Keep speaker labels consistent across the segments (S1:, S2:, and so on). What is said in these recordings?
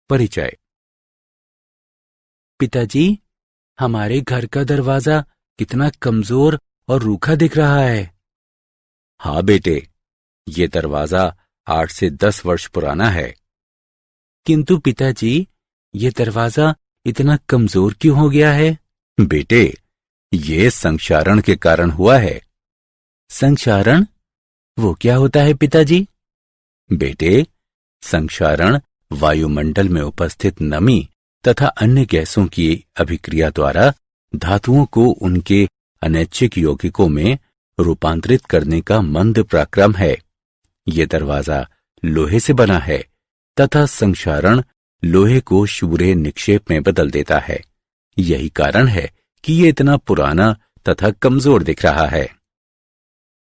S1: परिचय। पिताजी, हमारे घर का दरवाजा कितना कमजोर और रूखा दिख रहा है।
S2: हाँ बेटे, ये दरवाजा 8 से 10 वर्ष पुराना है।
S1: किंतु पिताजी, ये दरवाजा इतना कमजोर क्यों हो गया है?
S2: बेटे, ये संक्षारण के कारण हुआ है।
S1: संक्षारण? वो क्या होता है पिताजी?
S2: बेटे, संक्षारण वायुमंडल में उपस्थित नमी तथा अन्य गैसों की अभिक्रिया द्वारा धातुओं को उनके अनैच्छिक यौगिकों में रूपांतरित करने का मंद प्रक्रम है। ये दरवाजा लोहे से बना है तथा संक्षारण लोहे को शूरे निक्षेप में बदल देता है। यही कारण है कि ये इतना पुराना तथा कमजोर दिख रहा है।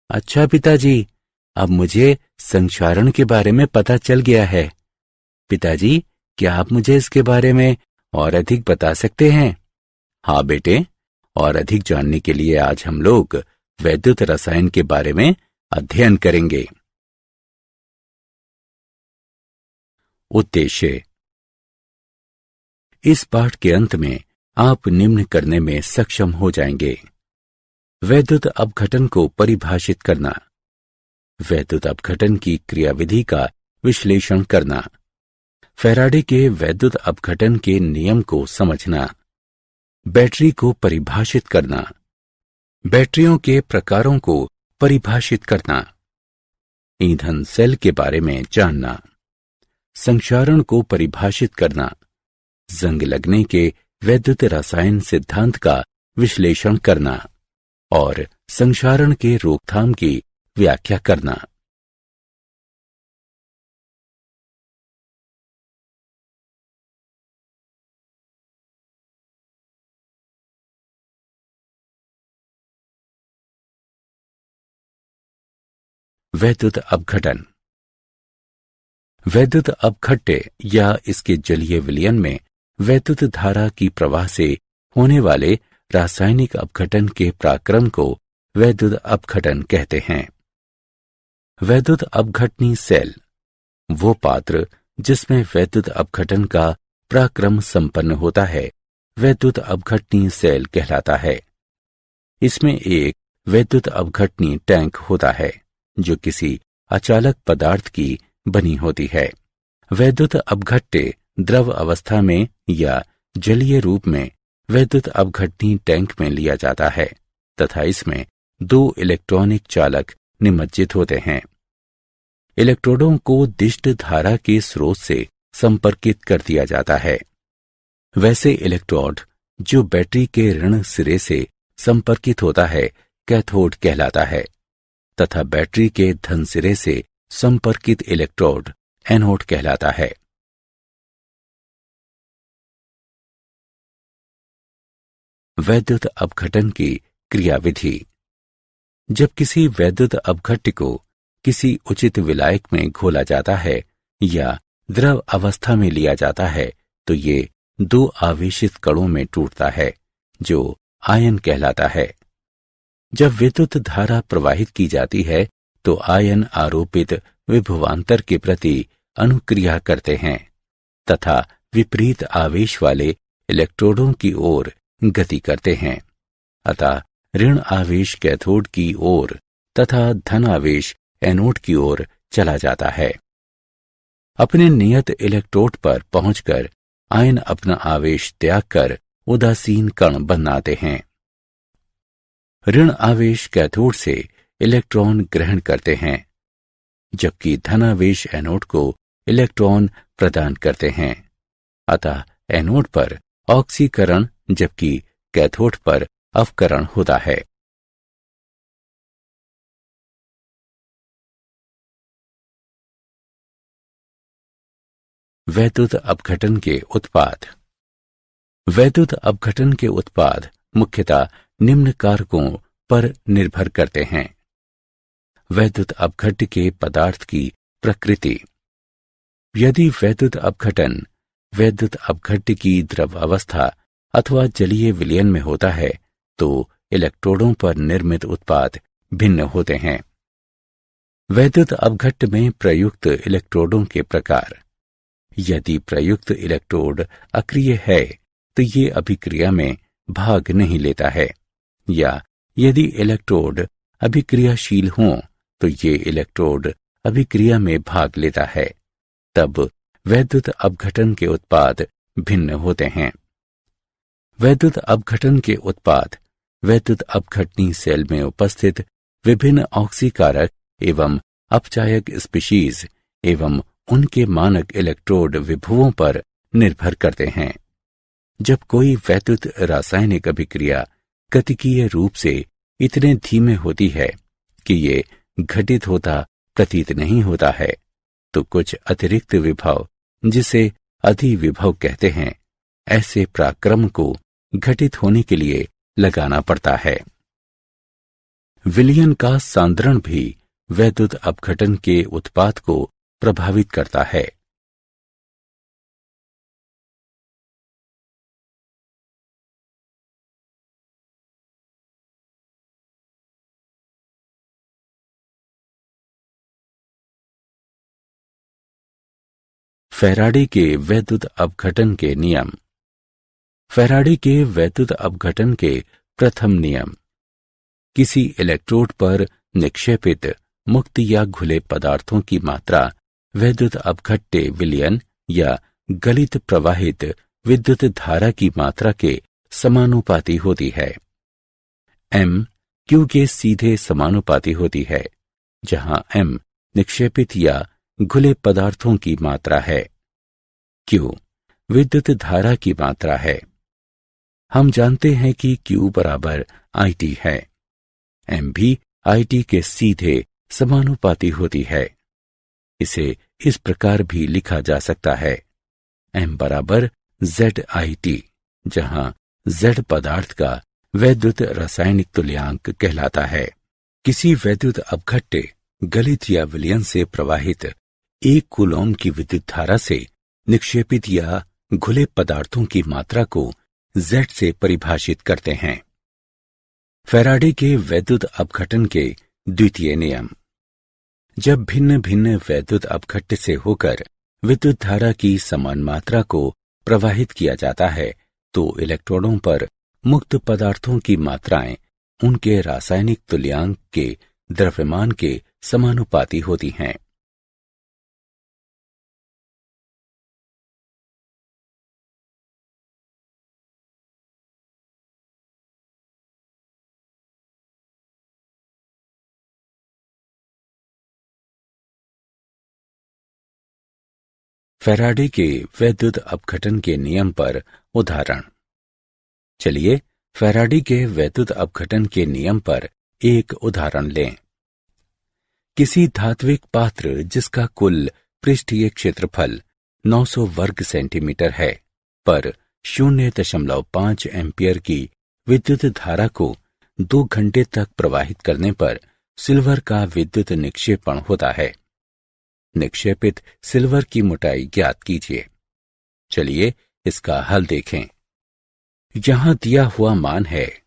S1: अच्छा पिताजी, अब मुझे संक्षारण के बारे में पता चल गया है। पिताजी, क्या आप मुझे इसके बारे में और अधिक बता सकते हैं?
S2: हाँ बेटे, और अधिक जानने के लिए आज हम लोग वैद्युत रसायन के बारे में अध्ययन करेंगे। उद्देश्य। इस पाठ के अंत में आप निम्न करने में सक्षम हो जाएंगे। वैद्युत अपघटन को परिभाषित करना, वैद्युत अपघटन की क्रियाविधि का विश्लेषण करना, फैराडे के वैद्युत अपघटन के नियम को समझना, बैटरी को परिभाषित करना, बैटरियों के प्रकारों को परिभाषित करना, ईंधन सेल के बारे में जानना, संक्षारण को परिभाषित करना, जंग लगने के वैद्युत रसायन सिद्धांत का विश्लेषण करना और संक्षारण के रोकथाम की व्याख्या करना। वैद्युत अपघटन। वैद्युत अपघट्य या इसके जलीय विलयन में वैद्युत धारा की प्रवाह से होने वाले रासायनिक अपघटन के पराक्रम को वैद्युत अपघटन कहते हैं। वैद्युत अपघटनी सेल वो पात्र जिसमें वैद्युत अपघटन का पराक्रम संपन्न होता है, वैद्युत अपघटनी सेल कहलाता है। इसमें एक वैद्युत अपघटनी टैंक होता है जो किसी अचालक पदार्थ की बनी होती है। वैद्युत अपघट्य द्रव अवस्था में या जलीय रूप में वैद्युत अपघटनी टैंक में लिया जाता है तथा इसमें 2 इलेक्ट्रॉनिक चालक निमज्जित होते हैं। इलेक्ट्रोडों को दिष्ट धारा के स्रोत से संपर्कित कर दिया जाता है। वैसे इलेक्ट्रोड जो बैटरी के ऋण सिरे से संपर्कित होता है कैथोड कहलाता है तथा बैटरी के धन सिरे से संपर्कित इलेक्ट्रोड एनोड कहलाता है। वैद्युत अपघटन की क्रियाविधि। जब किसी वैद्युत अपघट्य को किसी उचित विलायक में घोला जाता है या द्रव अवस्था में लिया जाता है तो ये 2 आवेशित कणों में टूटता है जो आयन कहलाता है। जब विद्युत धारा प्रवाहित की जाती है तो आयन आरोपित विभवांतर के प्रति अनुक्रिया करते हैं तथा विपरीत आवेश वाले इलेक्ट्रोडों की ओर गति करते हैं। अतः ऋण आवेश कैथोड की ओर तथा धन आवेश एनोड की ओर चला जाता है। अपने नियत इलेक्ट्रोड पर पहुंचकर आयन अपना आवेश त्याग कर उदासीन कण बनाते हैं। ऋण आवेश कैथोड से इलेक्ट्रॉन ग्रहण करते हैं जबकि धनावेश एनोड को इलेक्ट्रॉन प्रदान करते हैं। अतः एनोड पर ऑक्सीकरण जबकि कैथोड पर अवकरण होता है। वैद्युत अपघटन के उत्पाद। वैद्युत अपघटन के उत्पाद मुख्यतः निम्न कारकों पर निर्भर करते हैं। वैद्युत अपघट्य के पदार्थ की प्रकृति। यदि वैद्युत अपघटन वैद्युत अपघट्य की द्रव अवस्था अथवा जलीय विलयन में होता है तो इलेक्ट्रोडों पर निर्मित उत्पाद भिन्न होते हैं। वैद्युत अपघट्य में प्रयुक्त इलेक्ट्रोडों के प्रकार। यदि प्रयुक्त इलेक्ट्रोड अक्रिय है तो ये अभिक्रिया में भाग नहीं लेता है, या यदि इलेक्ट्रोड अभिक्रियाशील हों तो ये इलेक्ट्रोड अभिक्रिया में भाग लेता है। तब वैद्युत अपघटन के उत्पाद भिन्न होते हैं। वैद्युत अपघटन के उत्पाद वैद्युत अपघटनी सेल में उपस्थित विभिन्न ऑक्सीकारक एवं अपचायक स्पीशीज एवं उनके मानक इलेक्ट्रोड विभवों पर निर्भर करते हैं। जब कोई वैद्युत रासायनिक अभिक्रिया गतिकीय रूप से इतने धीमे होती है कि ये घटित होता प्रतीत नहीं होता है, तो कुछ अतिरिक्त विभव, जिसे अधिविभव कहते हैं, ऐसे पराक्रम को घटित होने के लिए लगाना पड़ता है। विलयन का सांद्रण भी वैद्युत अपघटन के उत्पाद को प्रभावित करता है। फैराडे के वैद्युत अपघटन के नियम। फैराडे के वैद्युत अपघटन के प्रथम नियम। किसी इलेक्ट्रोड पर निक्षेपित मुक्त या घुले पदार्थों की मात्रा वैद्युत अपघट्य विलयन या गलित प्रवाहित विद्युत धारा की मात्रा के समानुपाती होती है। m q के सीधे समानुपाती होती है, जहां m निक्षेपित या घुले पदार्थों की मात्रा है, q विद्युत धारा की मात्रा है। हम जानते हैं कि q बराबर IT है। m भी IT के सीधे समानुपाती होती है। इसे इस प्रकार भी लिखा जा सकता है, m बराबर ZIT, जहां Z पदार्थ का वैद्युत रासायनिक तुल्यांक कहलाता है। किसी वैद्युत अपघट्य गलित या विलयन से प्रवाहित 1 कूलॉम की विद्युत धारा से निक्षेपित या घुले पदार्थों की मात्रा को Z से परिभाषित करते हैं। फैराडे के वैद्युत अपघटन के द्वितीय नियम। जब भिन्न भिन्न वैद्युत अपघट्य से होकर विद्युत धारा की समान मात्रा को प्रवाहित किया जाता है, तो इलेक्ट्रोडों पर मुक्त पदार्थों की मात्राएं उनके रासायनिक तुल्यांक के द्रव्यमान के समानुपाती होती हैं। फैराडे के वैद्युत अपघटन के नियम पर उदाहरण। चलिए फैराडे के वैद्युत अपघटन के नियम पर एक उदाहरण लें। किसी धात्विक पात्र जिसका कुल पृष्ठीय क्षेत्रफल 900 वर्ग सेंटीमीटर है, पर 0.5 एम्पियर की विद्युत धारा को 2 घंटे तक प्रवाहित करने पर सिल्वर का विद्युत निक्षेपण होता है। निक्षेपित सिल्वर की मोटाई ज्ञात कीजिए। चलिए इसका हल देखें। यहां दिया हुआ मान है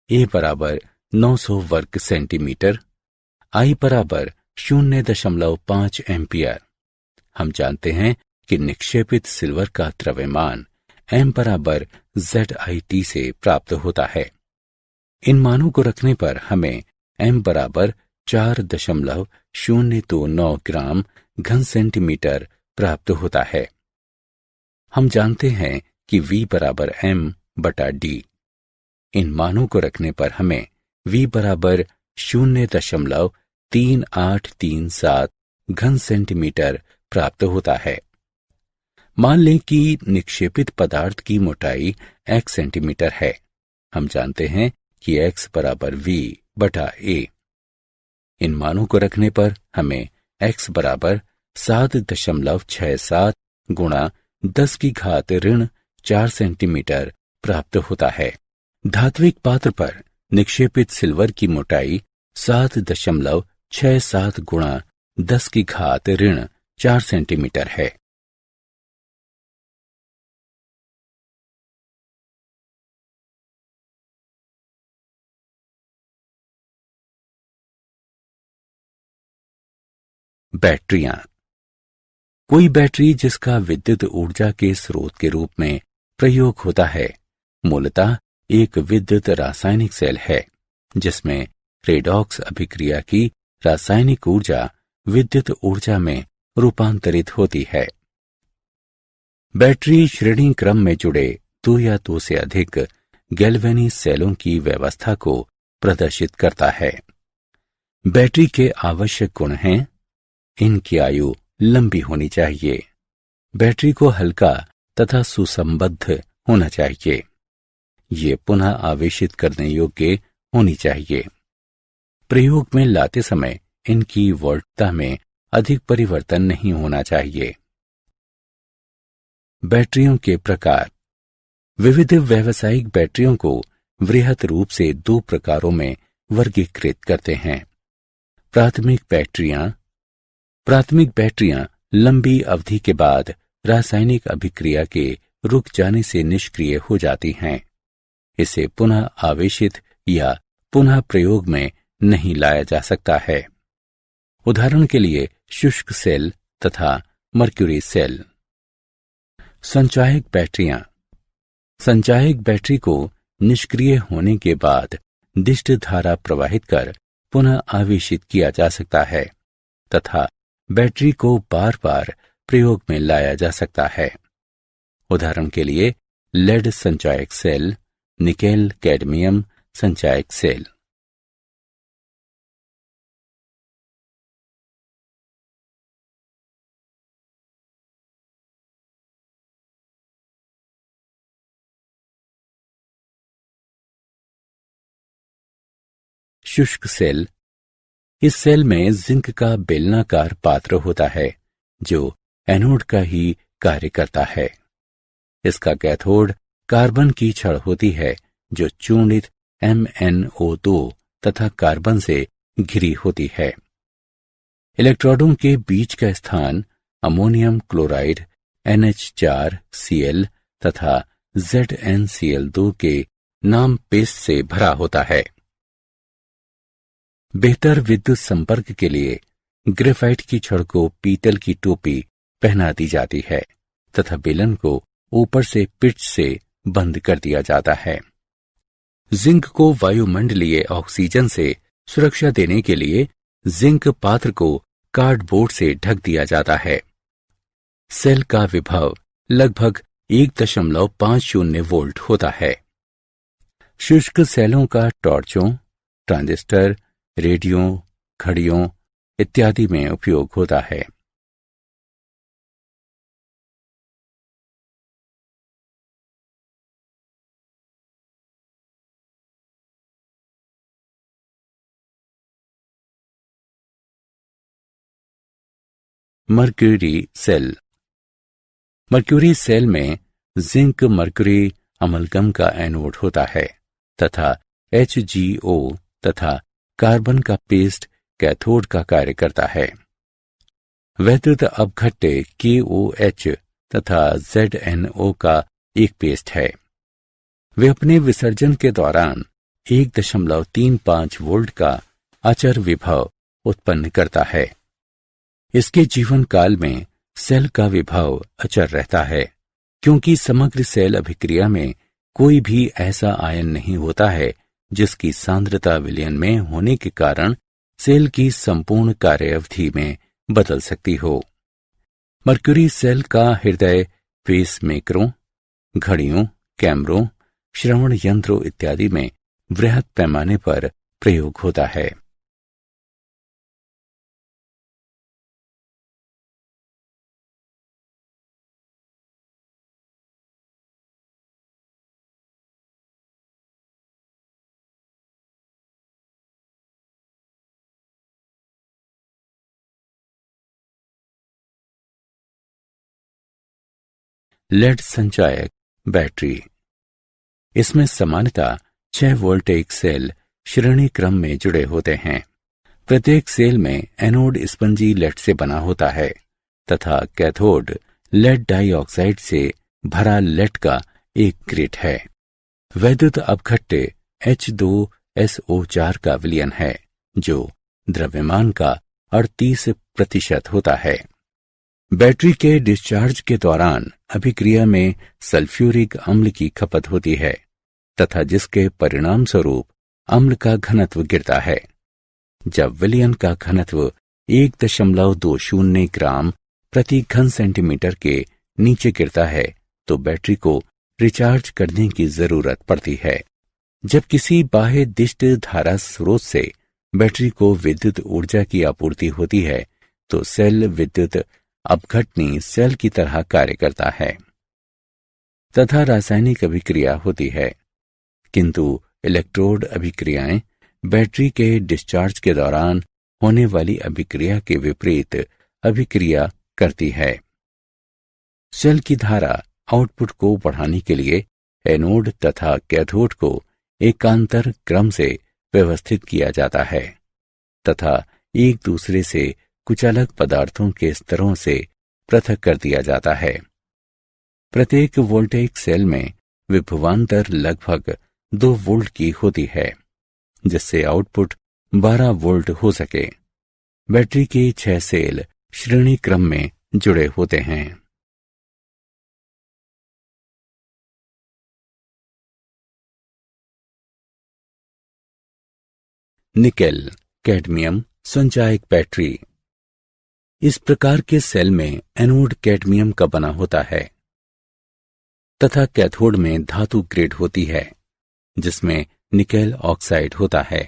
S2: A बराबर 900 वर्ग सेंटीमीटर, I बराबर 0.5 एम्पियर। हम जानते हैं कि निक्षेपित सिल्वर का द्रव्यमान m बराबर ZIT से प्राप्त होता है। इन मानों को रखने पर हमें m बराबर 4.029 ग्राम घन सेंटीमीटर प्राप्त होता है। हम जानते हैं कि V बराबर m बटा d। इन मानों को रखने पर हमें V बराबर 0.3837 घन सेंटीमीटर प्राप्त होता है। मान लें कि निक्षेपित पदार्थ की मोटाई x सेंटीमीटर है। हम जानते हैं कि x बराबर V बटा A। इन मानों को रखने पर हमें x बराबर 7.67 गुणा 10 की घात ऋण 4 सेंटीमीटर प्राप्त होता है। धात्विक पात्र पर निक्षेपित सिल्वर की मोटाई 7.67 गुणा 10 की घात ऋण 4 सेंटीमीटर है। बैटरियां। कोई बैटरी जिसका विद्युत ऊर्जा के स्रोत के रूप में प्रयोग होता है मूलतः एक विद्युत रासायनिक सेल है, जिसमें रेडॉक्स अभिक्रिया की रासायनिक ऊर्जा विद्युत ऊर्जा में रूपांतरित होती है। बैटरी श्रेणी क्रम में जुड़े 2 या 2 से अधिक गैल्वेनी सेलों की व्यवस्था को प्रदर्शित करता है। बैटरी के आवश्यक गुण हैं, इनकी आयु लंबी होनी चाहिए, बैटरी को हल्का तथा सुसंबद्ध होना चाहिए, ये पुनः आवेशित करने योग्य होनी चाहिए, प्रयोग में लाते समय इनकी वोल्टता में अधिक परिवर्तन नहीं होना चाहिए। बैटरियों के प्रकार। विविध व्यावसायिक बैटरियों को वृहत रूप से 2 प्रकारों में वर्गीकृत करते हैं। प्राथमिक बैटरियां लंबी अवधि के बाद रासायनिक अभिक्रिया के रुक जाने से निष्क्रिय हो जाती हैं। इसे पुनः आवेशित या पुनः प्रयोग में नहीं लाया जा सकता है। उदाहरण के लिए शुष्क सेल तथा मर्क्यूरी सेल। संचायक बैटरी को निष्क्रिय होने के बाद दिष्ट धारा प्रवाहित कर पुनः आवेशित किया जा सकता है तथा बैटरी को बार बार प्रयोग में लाया जा सकता है। उदाहरण के लिए लेड संचायक सेल, निकेल कैडमियम संचायक सेल। शुष्क सेल। इस सेल में जिंक का बेलनाकार पात्र होता है जो एनोड का ही कार्य करता है। इसका कैथोड कार्बन की छड़ होती है जो चूर्णित MnO2 तथा कार्बन से घिरी होती है। इलेक्ट्रोडों के बीच का स्थान अमोनियम क्लोराइड NH4Cl तथा ZnCl2 के नाम पेस्ट से भरा होता है। बेहतर विद्युत संपर्क के लिए ग्रेफाइट की छड़ को पीतल की टोपी पहना दी जाती है तथा बेलन को ऊपर से पिच से बंद कर दिया जाता है। जिंक को वायुमंडलीय ऑक्सीजन से सुरक्षा देने के लिए जिंक पात्र को कार्डबोर्ड से ढक दिया जाता है। सेल का विभव लगभग 1.50 वोल्ट होता है। शुष्क सेलों का टॉर्चों, ट्रांजिस्टर, रेडियो, घड़ियों इत्यादि में उपयोग होता है। Mercury cell. मर्क्यूरी सेल में जिंक मर्क्यूरी अमलगम का एनोड होता है तथा HgO तथा कार्बन का पेस्ट कैथोड का कार्य करता है। वैद्युत अपघट्य KOH तथा ZnO का एक पेस्ट है। वे अपने विसर्जन के दौरान 1.35 वोल्ट का अचर विभव उत्पन्न करता है। इसके जीवन काल में सेल का विभव अचर रहता है, क्योंकि समग्र सेल अभिक्रिया में कोई भी ऐसा आयन नहीं होता है जिसकी सांद्रता विलयन में होने के कारण सेल की संपूर्ण कार्य अवधि में बदल सकती हो। मर्क्यूरी सेल का हृदय पेसमेकरों, घड़ियों, कैमरों, श्रवण यंत्रों इत्यादि में वृहत पैमाने पर प्रयोग होता है। लेड संचायक बैटरी। इसमें सामान्यतः 6 वोल्टेज सेल श्रेणी क्रम में जुड़े होते हैं। प्रत्येक सेल में एनोड स्पंजी लेड से बना होता है तथा कैथोड लेड डाइऑक्साइड से भरा लेड का एक ग्रिड है। वैद्युत अपघट्य H2SO4 का विलयन है जो द्रव्यमान का 38% होता है। बैटरी के डिस्चार्ज के दौरान अभिक्रिया में सल्फ्यूरिक अम्ल की खपत होती है तथा जिसके परिणाम स्वरूप अम्ल का घनत्व गिरता है। जब विलयन का घनत्व 1.20 ग्राम प्रति घन सेंटीमीटर के नीचे गिरता है तो बैटरी को रिचार्ज करने की जरूरत पड़ती है। जब किसी बाह्य दिष्ट धारा स्रोत से बैटरी को विद्युत ऊर्जा की आपूर्ति होती है तो सेल विद्युत अपघटनी सेल की तरह कार्य करता है तथा रासायनिक अभिक्रिया होती है, किंतु इलेक्ट्रोड अभिक्रियाएं बैटरी के डिस्चार्ज के दौरान होने वाली अभिक्रिया के विपरीत अभिक्रिया करती है। सेल की धारा आउटपुट को बढ़ाने के लिए एनोड तथा कैथोड को एकांतर क्रम से व्यवस्थित किया जाता है तथा एक दूसरे से कुछ अलग पदार्थों के स्तरों से पृथक कर दिया जाता है। प्रत्येक वोल्टेज सेल में विभवांतर लगभग 2 वोल्ट की होती है जिससे आउटपुट 12 वोल्ट हो सके। बैटरी के 6 सेल श्रेणी क्रम में जुड़े होते हैं। निकेल कैडमियम संचायक बैटरी। इस प्रकार के सेल में एनोड कैडमियम का बना होता है तथा कैथोड में धातु ग्रेड होती है जिसमें निकेल ऑक्साइड होता है।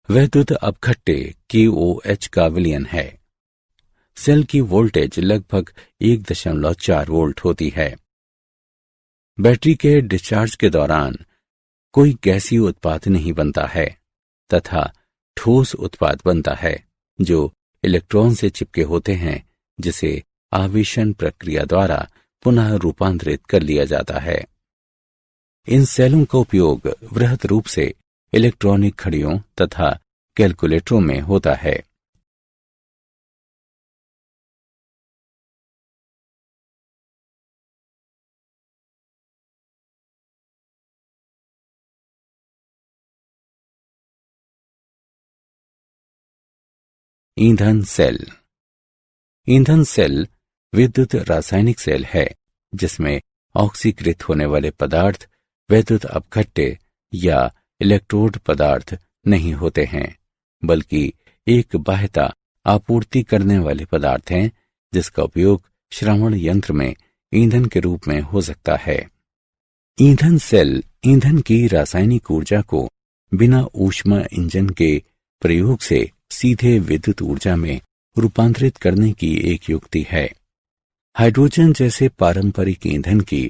S2: वैद्युत अपघट्य KOH का विलयन है। सेल की वोल्टेज लगभग 1.4 वोल्ट होती है। बैटरी के डिस्चार्ज के दौरान कोई गैसीय उत्पाद नहीं बनता है तथा ठोस उत्पाद बनता है जो इलेक्ट्रॉन से चिपके होते हैं जिसे आवेशन प्रक्रिया द्वारा पुनः रूपांतरित कर लिया जाता है। इन सेलों का उपयोग वृहत रूप से इलेक्ट्रॉनिक घड़ियों तथा कैलकुलेटरों में होता है। ईंधन सेल। ईंधन सेल विद्युत रासायनिक सेल है जिसमें ऑक्सीकृत होने वाले पदार्थ वैद्युत अपघट्य या इलेक्ट्रोड पदार्थ नहीं होते हैं बल्कि एक बाह्यता आपूर्ति करने वाले पदार्थ हैं जिसका उपयोग श्रवण यंत्र में ईंधन के रूप में हो सकता है। ईंधन सेल ईंधन की रासायनिक ऊर्जा को बिना ऊष्मा इंजन के प्रयोग से सीधे विद्युत ऊर्जा में रूपांतरित करने की एक युक्ति है। हाइड्रोजन जैसे पारंपरिक ईंधन की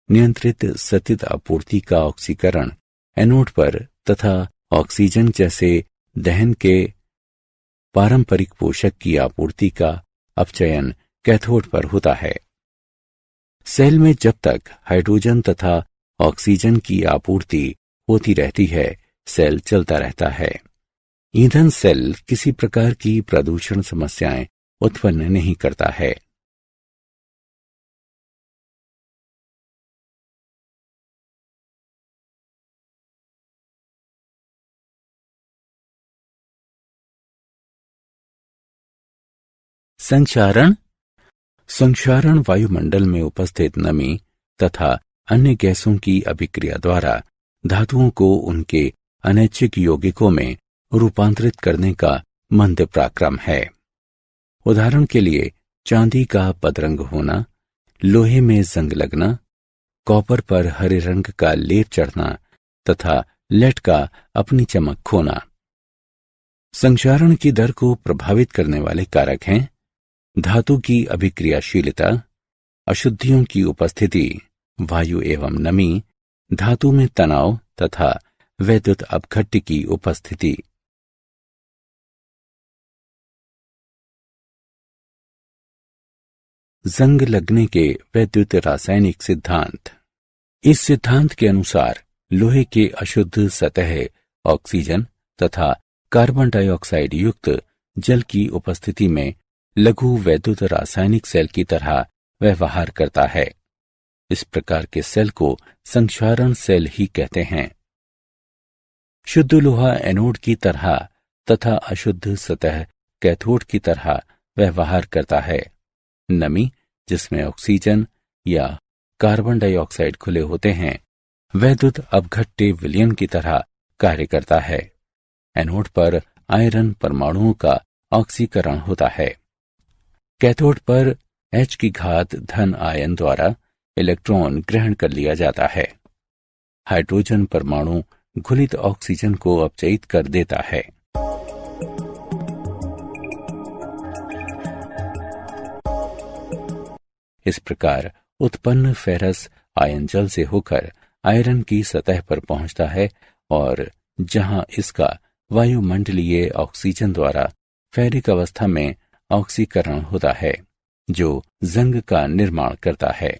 S2: नियंत्रित सतत आपूर्ति का ऑक्सीकरण एनोड पर तथा ऑक्सीजन जैसे दहन के पारंपरिक पोषक की आपूर्ति का अपचयन कैथोड पर होता है। सेल में जब तक हाइड्रोजन तथा ऑक्सीजन की आपूर्ति होती रहती है सेल चलता रहता है। ईंधन सेल किसी प्रकार की प्रदूषण समस्याएं उत्पन्न नहीं करता है। संक्षारण। संक्षारण वायुमंडल में उपस्थित नमी तथा अन्य गैसों की अभिक्रिया द्वारा धातुओं को उनके अनैच्छिक यौगिकों में रूपांतरित करने का मंद पराक्रम है। उदाहरण के लिए चांदी का बदरंग होना, लोहे में जंग लगना, कॉपर पर हरे रंग का लेप चढ़ना तथा लेड का अपनी चमक खोना। संक्षारण की दर को प्रभावित करने वाले कारक हैं धातु की अभिक्रियाशीलता, अशुद्धियों की उपस्थिति, वायु एवं नमी, धातु में तनाव तथा वैद्युत अपघट्य की उपस्थिति। जंग लगने के वैद्युत रासायनिक सिद्धांत। इस सिद्धांत के अनुसार लोहे के अशुद्ध सतह ऑक्सीजन तथा कार्बन डाइऑक्साइड युक्त जल की उपस्थिति में लघु वैद्युत रासायनिक सेल की तरह व्यवहार करता है। इस प्रकार के सेल को संक्षारण सेल ही कहते हैं। शुद्ध लोहा एनोड की तरह तथा अशुद्ध सतह कैथोड की तरह व्यवहार करता है। नमी, जिसमें ऑक्सीजन या कार्बन डाइऑक्साइड खुले होते हैं, वैद्युत अपघट्य विलयन की तरह कार्य करता है। एनोड पर आयरन परमाणुओं का ऑक्सीकरण होता है। कैथोड पर H की घात धन आयन द्वारा इलेक्ट्रॉन ग्रहण कर लिया जाता है। हाइड्रोजन परमाणु घुलित ऑक्सीजन को अपचयित कर देता है। इस प्रकार उत्पन्न फेरस आयन जल से होकर आयरन की सतह पर पहुंचता है और जहां इसका वायुमंडलीय ऑक्सीजन द्वारा फेरिक अवस्था में ऑक्सीकरण होता है, जो जंग का निर्माण करता है।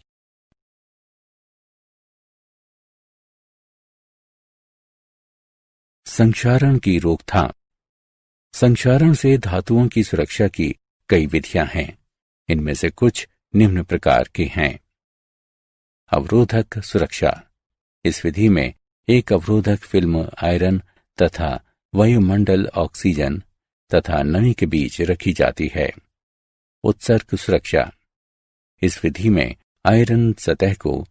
S2: संक्षारण की रोकथाम। संक्षारण से धातुओं की सुरक्षा की कई विधियां हैं। इनमें से कुछ निम्न प्रकार के हैं। अवरोधक सुरक्षा। इस विधि में एक अवरोधक फिल्म आयरन तथा वायुमंडल ऑक्सीजन तथा नमी के बीच रखी जाती है। उत्सर्ग सुरक्षा। इस विधि में आयरन सतह को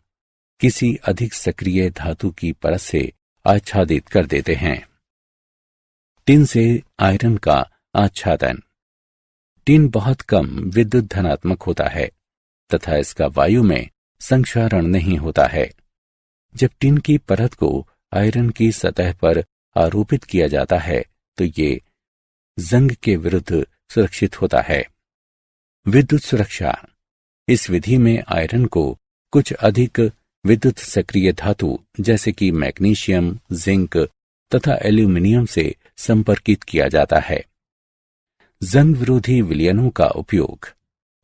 S2: किसी अधिक सक्रिय धातु की परत से आच्छादित कर देते हैं। टिन से आयरन का आच्छादन। टिन बहुत कम विद्युत धनात्मक होता है तथा इसका वायु में संक्षारण नहीं होता है। जब टिन की परत को आयरन की सतह पर आरोपित किया जाता है तो ये जंग के विरुद्ध सुरक्षित होता है। विद्युत सुरक्षा। इस विधि में आयरन को कुछ अधिक विद्युत सक्रिय धातु जैसे कि मैग्नीशियम, जिंक तथा एल्यूमिनियम से संपर्कित किया जाता है। जंग विरोधी विलयनों का उपयोग।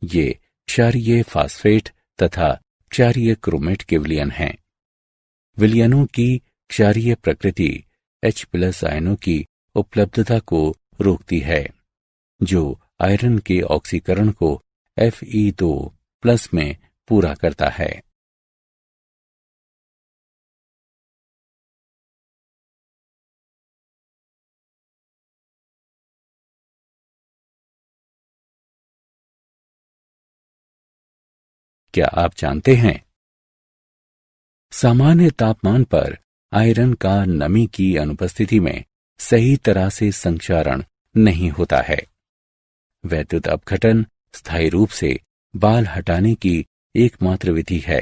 S2: ये क्षारीय फास्फेट तथा क्षारीय क्रोमेट के विलयन हैं। विलयनों की क्षारीय प्रकृति H+ आयनों की उपलब्धता को रोकती है, जो आयरन के ऑक्सीकरण को Fe2+ में पूरा करता है। क्या आप जानते हैं, सामान्य तापमान पर आयरन का नमी की अनुपस्थिति में सही तरह से संक्षारण नहीं होता है। वैद्युत अपघटन स्थायी रूप से बाल हटाने की एकमात्र विधि है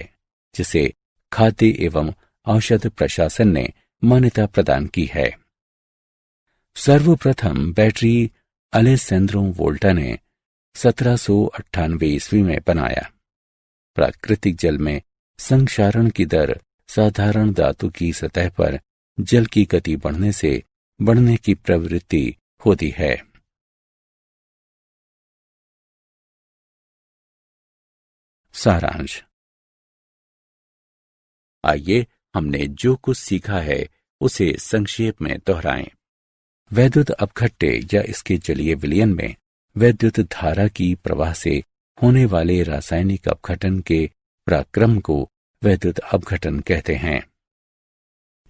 S2: जिसे खाद्य एवं औषध प्रशासन ने मान्यता प्रदान की है। सर्वप्रथम बैटरी अलेसेंद्रो वोल्टा ने 1798 ईस्वी में बनाया। प्राकृतिक जल में संक्षारण की दर साधारण धातु की सतह पर जल की गति बढ़ने से बढ़ने की प्रवृत्ति होती है। सारांश। आइए हमने जो कुछ सीखा है उसे संक्षेप में दोहराएं। वैद्युत अपघट्य या इसके जलीय विलयन में वैद्युत धारा की प्रवाह से होने वाले रासायनिक अपघटन के पराक्रम को वैद्युत अपघटन कहते हैं।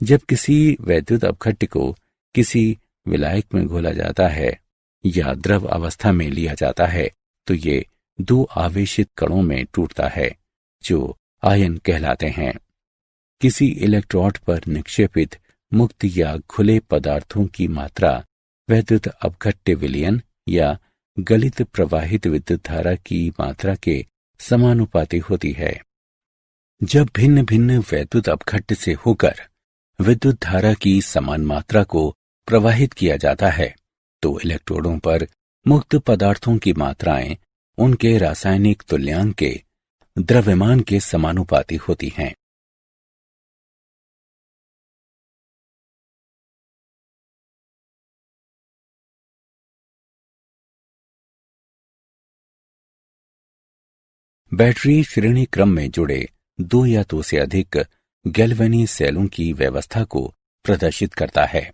S2: जब किसी वैद्युत अपघट्य को किसी विलायक में घोला जाता है या द्रव अवस्था में लिया जाता है तो ये दो आवेशित कणों में टूटता है जो आयन कहलाते हैं। किसी इलेक्ट्रोड पर निक्षेपित मुक्त या खुले पदार्थों की मात्रा वैद्युत अपघट्य विलयन या गलित प्रवाहित विद्युत धारा की मात्रा के समानुपाती होती है। जब भिन्न भिन्न वैद्युत अपघट्य से होकर विद्युत धारा की समान मात्रा को प्रवाहित किया जाता है तो इलेक्ट्रोडों पर मुक्त पदार्थों की मात्राएं उनके रासायनिक तुल्यांक के द्रव्यमान के समानुपाती होती हैं। बैटरी श्रेणी क्रम में जुड़े दो या दो से अधिक गैल्वेनी सेलों की व्यवस्था को प्रदर्शित करता है।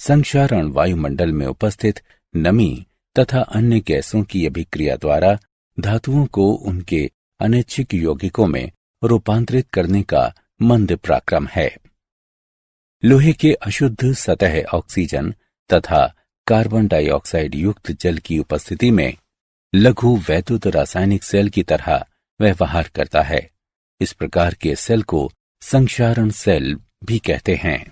S2: संक्षारण वायुमंडल में उपस्थित नमी तथा अन्य गैसों की अभिक्रिया द्वारा धातुओं को उनके अनैच्छिक यौगिकों में रूपांतरित करने का मंद पराक्रम है। लोहे के अशुद्ध सतह ऑक्सीजन तथा कार्बन डाइऑक्साइड युक्त जल की उपस्थिति में लघु वैद्युत रासायनिक सेल की तरह व्यवहार करता है। इस प्रकार के सेल को संक्षारण सेल भी कहते हैं।